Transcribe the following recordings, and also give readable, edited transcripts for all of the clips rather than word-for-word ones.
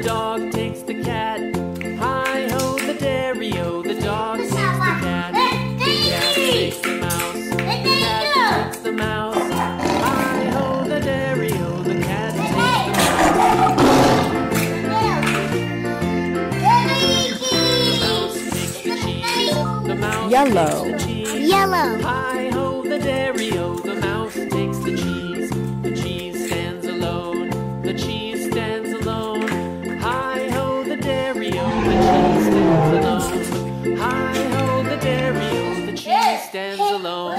dog takes the cat. Hi-ho, the dairy-o, the dog takes the cat. The cat takes the mouse. The cat takes the mouse. Hi-ho, the dairy-o, the cat takes the mouse. The mouse Yellow. takes the cheese. Yellow. Hi-ho, the dairy-o, the mouse takes the cheese. The cheese stands alone. The cheese stands alone. Hi-ho, the dairy-o, the cheese stands alone. Hi-ho, the dairy-o, the cheese stands alone.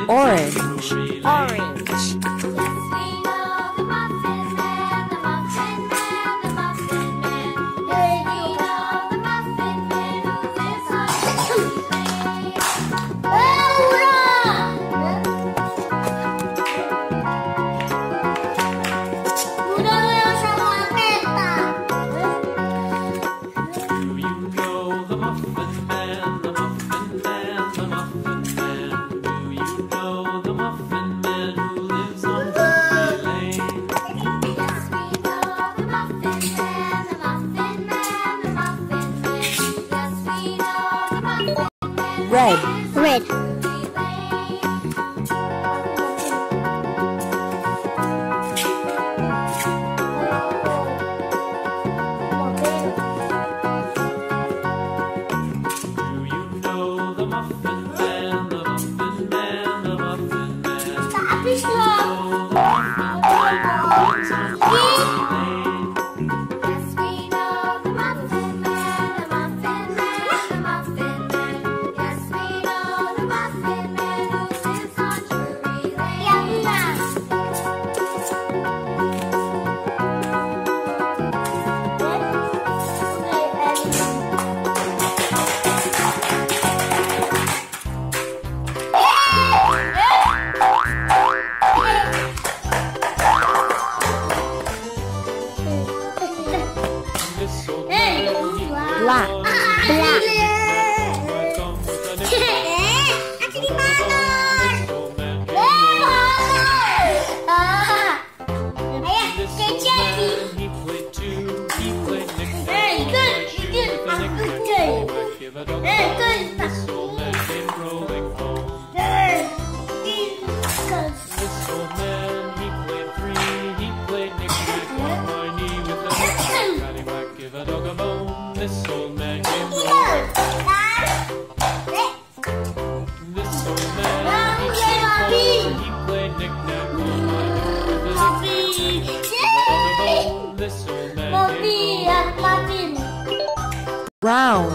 Orange. Orange. Red. Red. Black. This old man came rolling. This old man, he played knick-knack on my door with a knick-knack. This old man came rolling. Brown.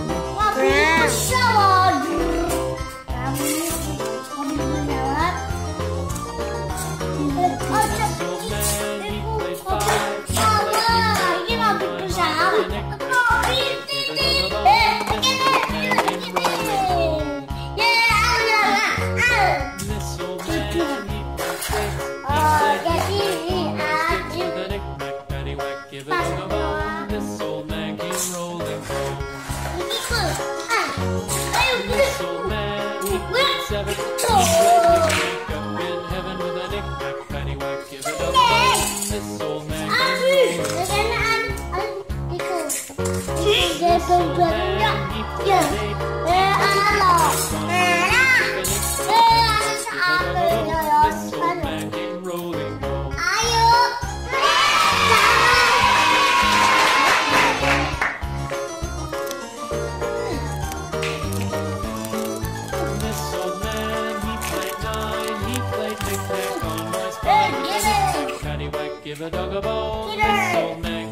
Give a dog a bone, this old man